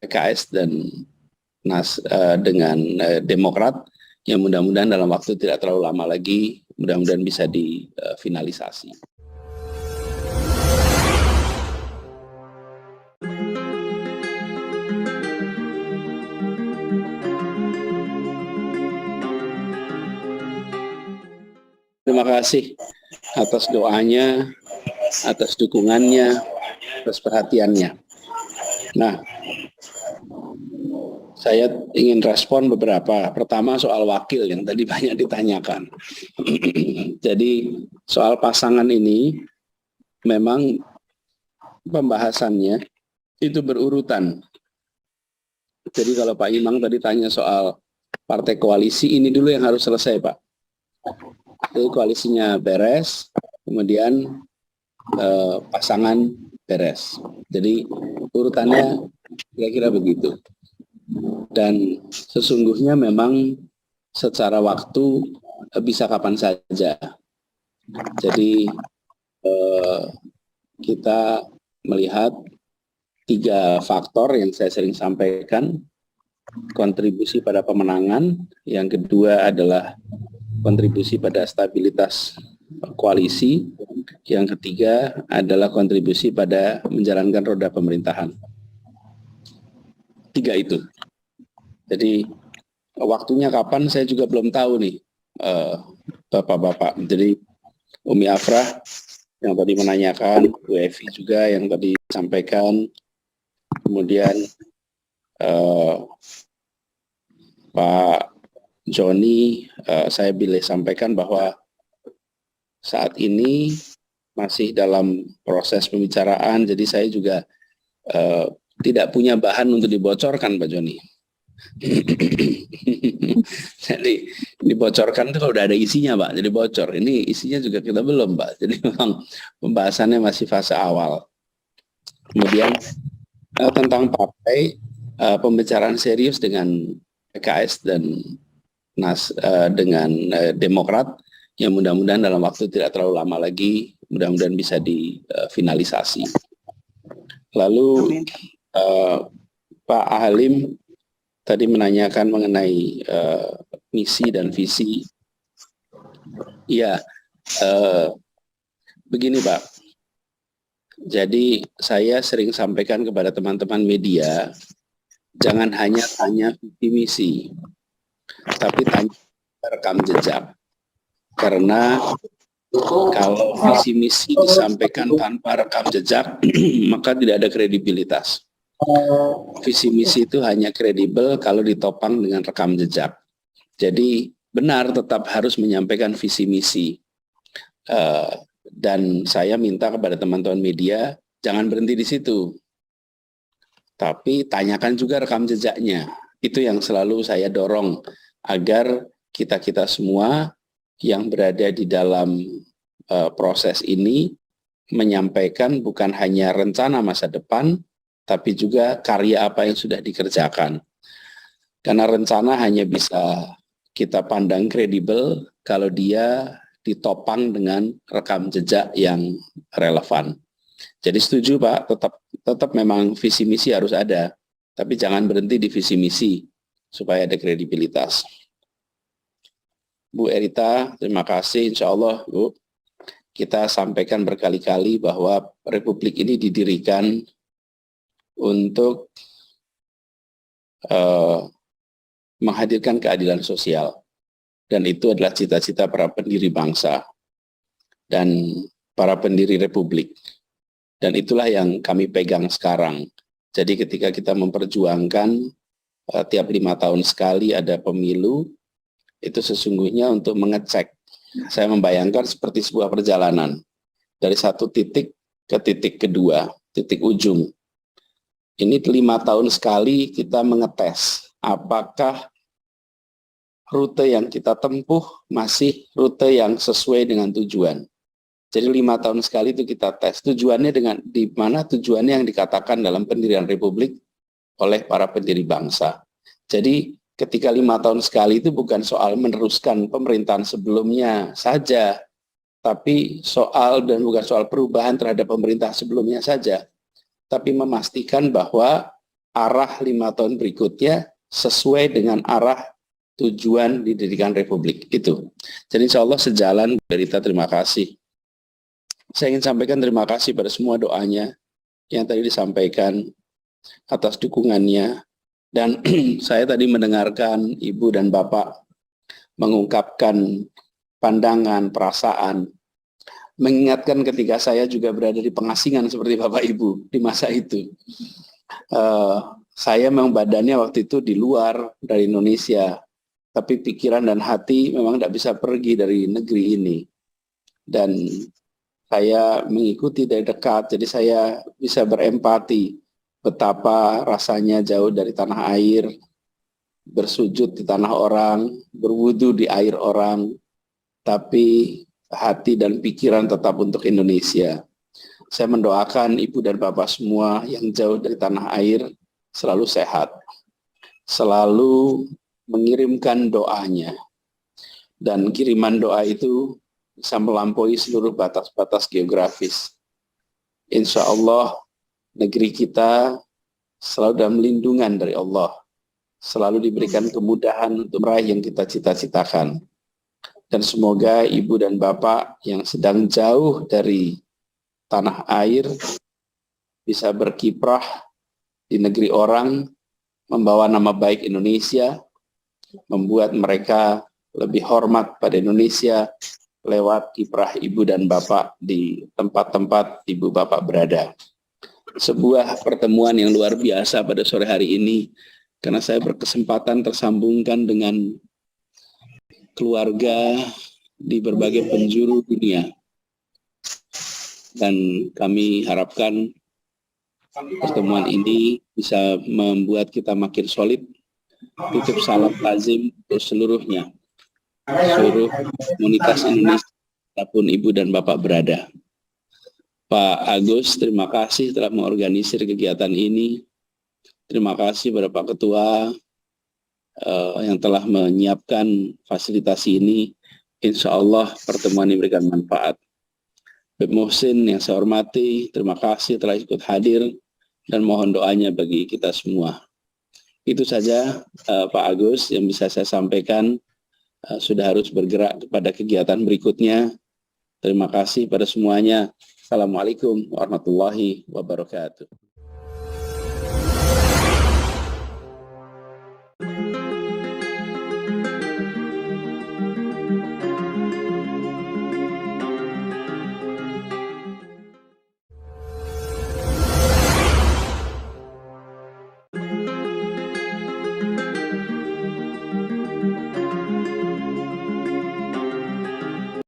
PKS dan dengan Demokrat, yang mudah-mudahan dalam waktu tidak terlalu lama lagi, mudah-mudahan bisa difinalisasi. Terima kasih atas doanya, atas dukungannya, atas perhatiannya. Nah, saya ingin respon beberapa. Pertama soal wakil yang tadi banyak ditanyakan. Jadi soal pasangan ini memang pembahasannya itu berurutan. Jadi kalau Pak Imang tadi tanya soal partai koalisi, ini dulu yang harus selesai, Pak. Jadi koalisinya beres, kemudian pasangan beres. Jadi urutannya kira-kira begitu. Dan sesungguhnya memang secara waktu bisa kapan saja. Jadi kita melihat 3 faktor yang saya sering sampaikan. Kontribusi pada pemenangan, yang kedua adalah kontribusi pada stabilitas koalisi, yang ketiga adalah kontribusi pada menjalankan roda pemerintahan. 3 itu. Jadi waktunya kapan saya juga belum tahu nih, Bapak-bapak. Jadi Umi Afrah yang tadi menanyakan, Bu Evi juga yang tadi sampaikan, kemudian Pak Joni, saya boleh sampaikan bahwa saat ini masih dalam proses pembicaraan, jadi saya juga tidak punya bahan untuk dibocorkan, Pak Joni. Jadi dibocorkan itu kalau udah ada isinya, Pak, jadi bocor. Ini isinya juga kita belum, Pak. Jadi memang pembahasannya masih fase awal. Kemudian tentang partai, pembicaraan serius dengan PKS dan dengan Demokrat, yang mudah-mudahan dalam waktu tidak terlalu lama lagi, mudah-mudahan bisa difinalisasi. Lalu Pak Halim tadi menanyakan mengenai misi dan visi. Iya, begini Pak. Jadi saya sering sampaikan kepada teman-teman media, jangan hanya tanya visi misi, tapi tanya rekam jejak. Karena kalau visi misi disampaikan tanpa rekam jejak, maka tidak ada kredibilitas. Visi misi itu hanya kredibel kalau ditopang dengan rekam jejak. Jadi benar tetap harus menyampaikan visi misi. Dan saya minta kepada teman-teman media, jangan berhenti di situ. Tapi tanyakan juga rekam jejaknya. Itu yang selalu saya dorong, agar kita-kita semua yang berada di dalam proses ini menyampaikan bukan hanya rencana masa depan, tapi juga karya apa yang sudah dikerjakan. Karena rencana hanya bisa kita pandang kredibel kalau dia ditopang dengan rekam jejak yang relevan. Jadi setuju Pak, tetap memang visi misi harus ada, tapi jangan berhenti di visi misi supaya ada kredibilitas. Bu Erita, terima kasih. Insya Allah Bu, kita sampaikan berkali-kali bahwa Republik ini didirikan untuk menghadirkan keadilan sosial. Dan itu adalah cita-cita para pendiri bangsa dan para pendiri republik. Dan itulah yang kami pegang sekarang. Jadi ketika kita memperjuangkan tiap 5 tahun sekali ada pemilu, itu sesungguhnya untuk mengecek. Saya membayangkan seperti sebuah perjalanan. Dari satu titik ke titik kedua, titik ujung. Ini 5 tahun sekali kita mengetes apakah rute yang kita tempuh masih rute yang sesuai dengan tujuan. Jadi 5 tahun sekali itu kita tes. Tujuannya di mana tujuannya yang dikatakan dalam pendirian Republik oleh para pendiri bangsa. Jadi ketika 5 tahun sekali itu bukan soal meneruskan pemerintahan sebelumnya saja, tapi bukan soal perubahan terhadap pemerintah sebelumnya saja, tapi memastikan bahwa arah 5 tahun berikutnya sesuai dengan arah tujuan didirikan Republik itu. Jadi insya Allah sejalan. Berita terima kasih. Saya ingin sampaikan terima kasih pada semua doanya yang tadi disampaikan atas dukungannya. Dan saya tadi mendengarkan Ibu dan Bapak mengungkapkan pandangan, perasaan, mengingatkan ketika saya juga berada di pengasingan seperti Bapak Ibu di masa itu. Saya memang badannya waktu itu di luar dari Indonesia, tapi pikiran dan hati memang tidak bisa pergi dari negeri ini. Dan saya mengikuti dari dekat, jadi saya bisa berempati betapa rasanya jauh dari tanah air, bersujud di tanah orang, berwudu di air orang, tapi hati dan pikiran tetap untuk Indonesia. Saya mendoakan Ibu dan Bapak semua yang jauh dari tanah air selalu sehat, selalu mengirimkan doanya, dan kiriman doa itu bisa melampaui seluruh batas-batas geografis. Insya Allah negeri kita selalu dalam lindungan dari Allah, selalu diberikan kemudahan untuk meraih yang kita cita-citakan. Dan semoga Ibu dan Bapak yang sedang jauh dari tanah air bisa berkiprah di negeri orang, membawa nama baik Indonesia, membuat mereka lebih hormat pada Indonesia lewat kiprah Ibu dan Bapak di tempat-tempat Ibu Bapak berada. Sebuah pertemuan yang luar biasa pada sore hari ini, karena saya berkesempatan tersambungkan dengan keluarga di berbagai penjuru dunia. Dan kami harapkan pertemuan ini bisa membuat kita makin solid. Titip salam lazim untuk seluruhnya, seluruh komunitas Indonesia, apapun Ibu dan Bapak berada. Pak Agus, terima kasih telah mengorganisir kegiatan ini. Terima kasih kepada Pak Ketua yang telah menyiapkan fasilitasi ini. Insya Allah pertemuan ini memberikan manfaat. Bapak Muhsin yang saya hormati, terima kasih telah ikut hadir dan mohon doanya bagi kita semua. Itu saja Pak Agus yang bisa saya sampaikan. Sudah harus bergerak kepada kegiatan berikutnya. Terima kasih pada semuanya. Assalamualaikum warahmatullahi wabarakatuh.